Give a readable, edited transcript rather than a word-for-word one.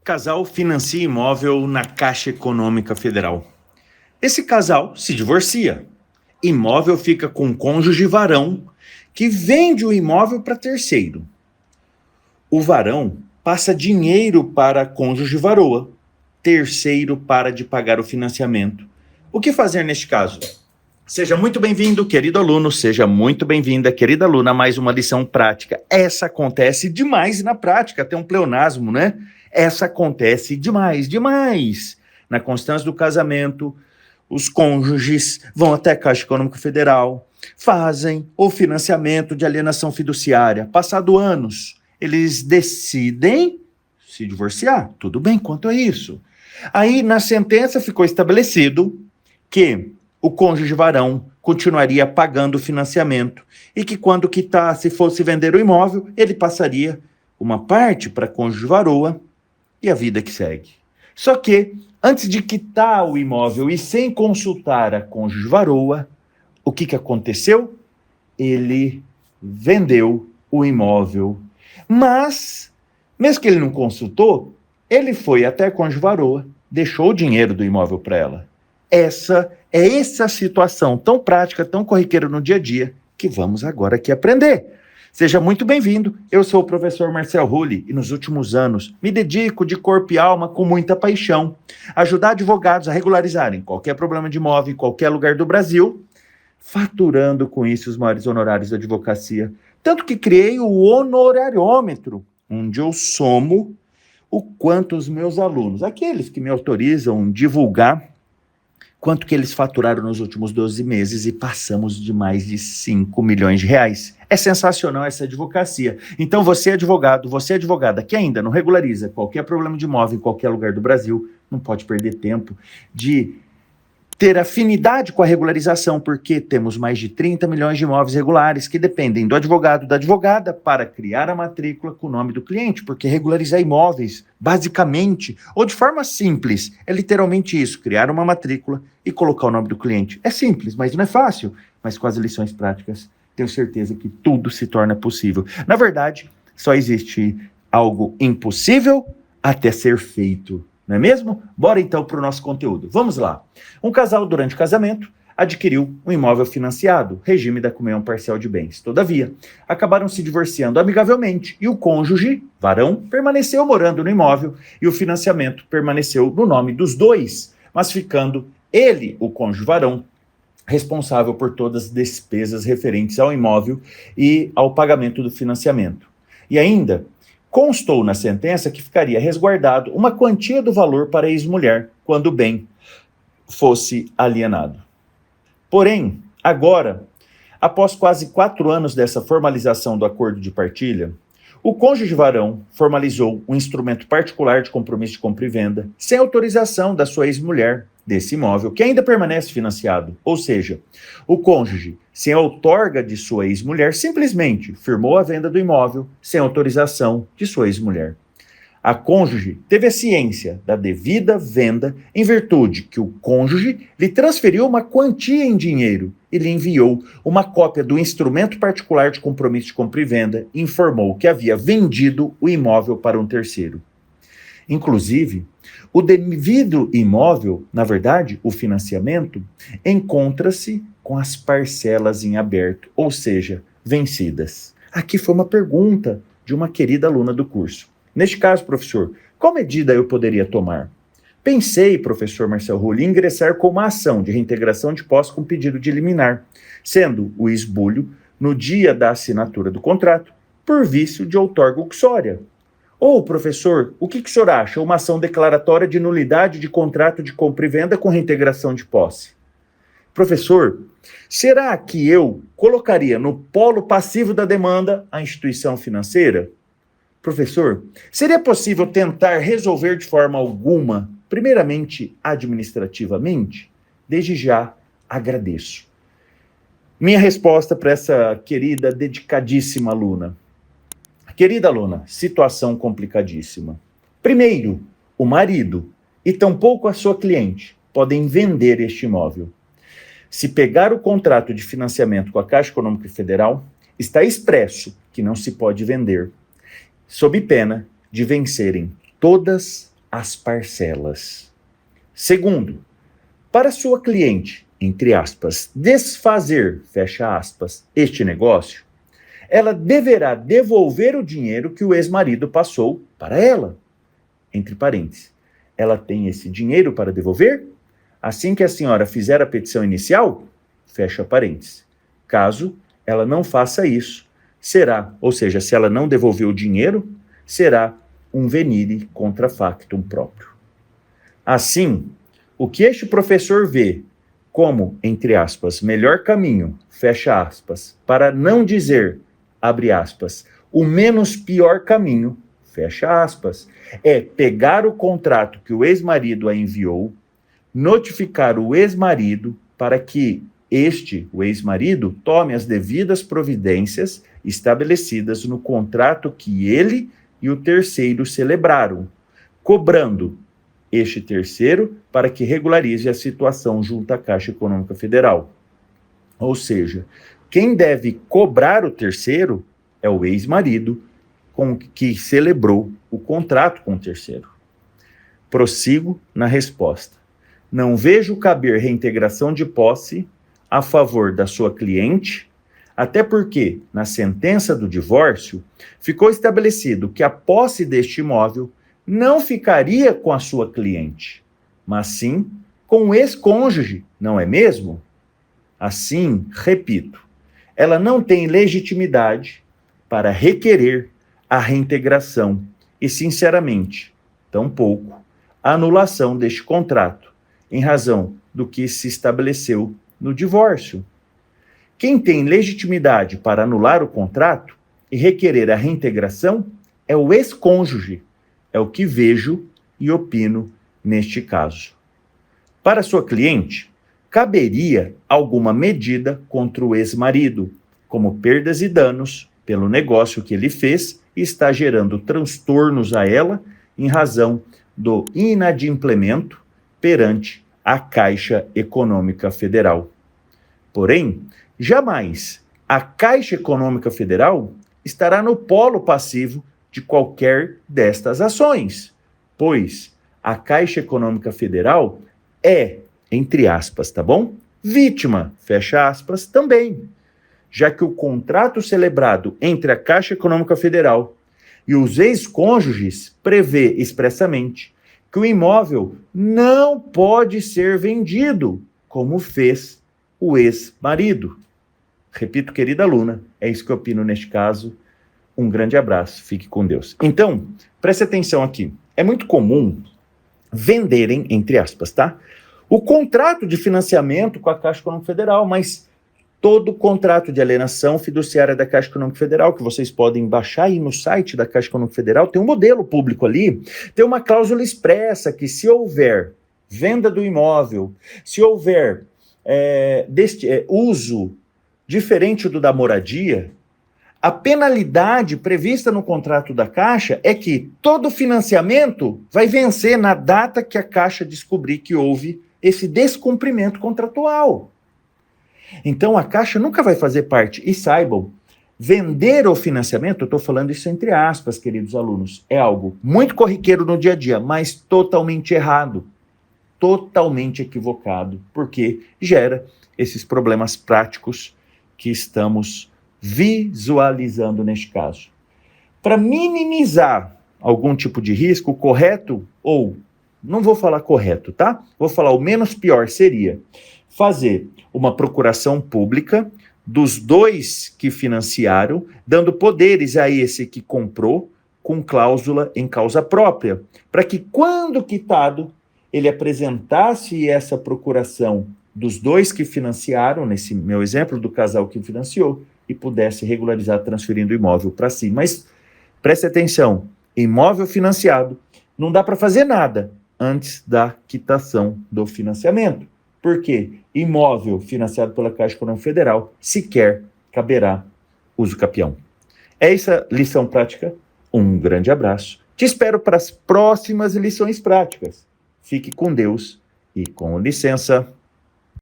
Casal financia imóvel na Caixa Econômica Federal. Esse casal se divorcia. Imóvel fica com o cônjuge varão, que vende o imóvel para terceiro. O varão passa dinheiro para a cônjuge varoa. Terceiro para de pagar o financiamento. O que fazer neste caso? Seja muito bem-vindo, querido aluno, seja muito bem-vinda, querida aluna, a mais uma lição prática. Essa acontece demais na prática, tem um pleonasmo, né? Essa acontece demais. Na constância do casamento, os cônjuges vão até a Caixa Econômica Federal, fazem o financiamento de alienação fiduciária. Passado anos, eles decidem se divorciar. Tudo bem quanto a isso. Aí, na sentença, ficou estabelecido que o cônjuge varão continuaria pagando o financiamento e que quando quitasse, fosse vender o imóvel, ele passaria uma parte para a cônjuge varoa e a vida que segue. Só que, antes de quitar o imóvel e sem consultar a cônjuge varoa, o que aconteceu? Ele vendeu o imóvel. Mas, mesmo que ele não consultou, ele foi até a cônjuge varoa, deixou o dinheiro do imóvel para ela. Essa situação tão prática, tão corriqueira no dia a dia, que vamos agora aqui aprender. Seja muito bem-vindo, eu sou o professor Marcel Rulli e nos últimos anos me dedico de corpo e alma com muita paixão a ajudar advogados a regularizarem qualquer problema de imóvel em qualquer lugar do Brasil, faturando com isso os maiores honorários da advocacia. Tanto que criei o honorariômetro, onde eu somo o quanto os meus alunos, aqueles que me autorizam divulgar, quanto que eles faturaram nos últimos 12 meses e passamos de mais de 5 milhões de reais. É sensacional essa advocacia. Então você advogado, você advogada que ainda não regulariza qualquer problema de imóvel em qualquer lugar do Brasil, não pode perder tempo de ter afinidade com a regularização, porque temos mais de 30 milhões de imóveis regulares que dependem do advogado, da advogada, para criar a matrícula com o nome do cliente, porque regularizar imóveis, basicamente, ou de forma simples, é literalmente isso, criar uma matrícula e colocar o nome do cliente. É simples, mas não é fácil. Mas com as lições práticas, tenho certeza que tudo se torna possível. Na verdade, só existe algo impossível até ser feito. Não é mesmo? Bora então para o nosso conteúdo. Vamos lá. Um casal, durante o casamento, adquiriu um imóvel financiado, regime da comunhão parcial de bens. Todavia, acabaram se divorciando amigavelmente e o cônjuge, varão, permaneceu morando no imóvel e o financiamento permaneceu no nome dos dois, mas ficando ele, o cônjuge varão, responsável por todas as despesas referentes ao imóvel e ao pagamento do financiamento. E ainda constou na sentença que ficaria resguardado uma quantia do valor para a ex-mulher quando o bem fosse alienado. Porém, agora, após quase 4 anos dessa formalização do acordo de partilha, o cônjuge varão formalizou um instrumento particular de compromisso de compra e venda sem autorização da sua ex-mulher desse imóvel, que ainda permanece financiado. Ou seja, o cônjuge, sem a outorga de sua ex-mulher, simplesmente firmou a venda do imóvel sem autorização de sua ex-mulher. A cônjuge teve a ciência da devida venda em virtude que o cônjuge lhe transferiu uma quantia em dinheiro e lhe enviou uma cópia do instrumento particular de compromisso de compra e venda e informou que havia vendido o imóvel para um terceiro. Inclusive, o devido imóvel, na verdade, o financiamento, encontra-se com as parcelas em aberto, ou seja, vencidas. Aqui foi uma pergunta de uma querida aluna do curso. Neste caso, professor, qual medida eu poderia tomar? Pensei, professor Marcel Rulli, em ingressar com uma ação de reintegração de posse com pedido de liminar, sendo o esbulho no dia da assinatura do contrato, por vício de outorga uxória. Ou, professor, o que o senhor acha? Uma ação declaratória de nulidade de contrato de compra e venda com reintegração de posse. Professor, será que eu colocaria no polo passivo da demanda a instituição financeira? Professor, seria possível tentar resolver de forma alguma, primeiramente administrativamente? Desde já, agradeço. Minha resposta para essa querida, dedicadíssima aluna. Querida aluna, situação complicadíssima. Primeiro, o marido e tampouco a sua cliente podem vender este imóvel. Se pegar o contrato de financiamento com a Caixa Econômica Federal, está expresso que não se pode vender, sob pena de vencerem todas as parcelas. Segundo, para sua cliente, entre aspas, desfazer, fecha aspas, este negócio, ela deverá devolver o dinheiro que o ex-marido passou para ela. Entre parênteses, ela tem esse dinheiro para devolver? Assim que a senhora fizer a petição inicial, fecha parênteses. Caso ela não faça isso, será, ou seja, se ela não devolver o dinheiro, será um venire contra factum próprio. Assim, o que este professor vê como, entre aspas, melhor caminho, fecha aspas, para não dizer, abre aspas, o menos pior caminho, fecha aspas, é pegar o contrato que o ex-marido a enviou, notificar o ex-marido para que o ex-marido, tome as devidas providências estabelecidas no contrato que ele e o terceiro celebraram, cobrando este terceiro para que regularize a situação junto à Caixa Econômica Federal. Ou seja, quem deve cobrar o terceiro é o ex-marido com que celebrou o contrato com o terceiro. Prossigo na resposta. Não vejo caber reintegração de posse a favor da sua cliente, até porque, na sentença do divórcio, ficou estabelecido que a posse deste imóvel não ficaria com a sua cliente, mas sim com o ex-cônjuge, não é mesmo? Assim, repito, ela não tem legitimidade para requerer a reintegração e, sinceramente, tampouco a anulação deste contrato, em razão do que se estabeleceu no divórcio. Quem tem legitimidade para anular o contrato e requerer a reintegração é o ex-cônjuge. É o que vejo e opino neste caso. Para sua cliente, caberia alguma medida contra o ex-marido, como perdas e danos pelo negócio que ele fez e está gerando transtornos a ela em razão do inadimplemento perante a Caixa Econômica Federal. Porém, jamais a Caixa Econômica Federal estará no polo passivo de qualquer destas ações, pois a Caixa Econômica Federal é, entre aspas, tá bom? Vítima, fecha aspas, também, já que o contrato celebrado entre a Caixa Econômica Federal e os ex-cônjuges prevê expressamente que o imóvel não pode ser vendido, como fez o ex-marido. Repito, querida aluna, é isso que eu opino neste caso. Um grande abraço, fique com Deus. Então, preste atenção aqui. É muito comum venderem, entre aspas, tá? O contrato de financiamento com a Caixa Econômica Federal, mas todo contrato de alienação fiduciária da Caixa Econômica Federal, que vocês podem baixar aí no site da Caixa Econômica Federal, tem um modelo público ali, tem uma cláusula expressa que se houver venda do imóvel, se houver uso diferente do da moradia, a penalidade prevista no contrato da Caixa é que todo financiamento vai vencer na data que a Caixa descobrir que houve esse descumprimento contratual. Então, a Caixa nunca vai fazer parte, e saibam, vender o financiamento, eu estou falando isso entre aspas, queridos alunos, é algo muito corriqueiro no dia a dia, mas totalmente errado, totalmente equivocado, porque gera esses problemas práticos que estamos visualizando neste caso. Para minimizar algum tipo de risco, correto, ou não vou falar correto, tá? Vou falar o menos pior seria fazer uma procuração pública dos dois que financiaram, dando poderes a esse que comprou com cláusula em causa própria, para que quando quitado, ele apresentasse essa procuração dos dois que financiaram, nesse meu exemplo do casal que financiou, e pudesse regularizar transferindo o imóvel para si. Mas preste atenção, imóvel financiado, não dá para fazer nada antes da quitação do financiamento. Porque imóvel financiado pela Caixa Econômica Federal sequer caberá uso capião. É essa lição prática. Um grande abraço. Te espero para as próximas lições práticas. Fique com Deus e com licença.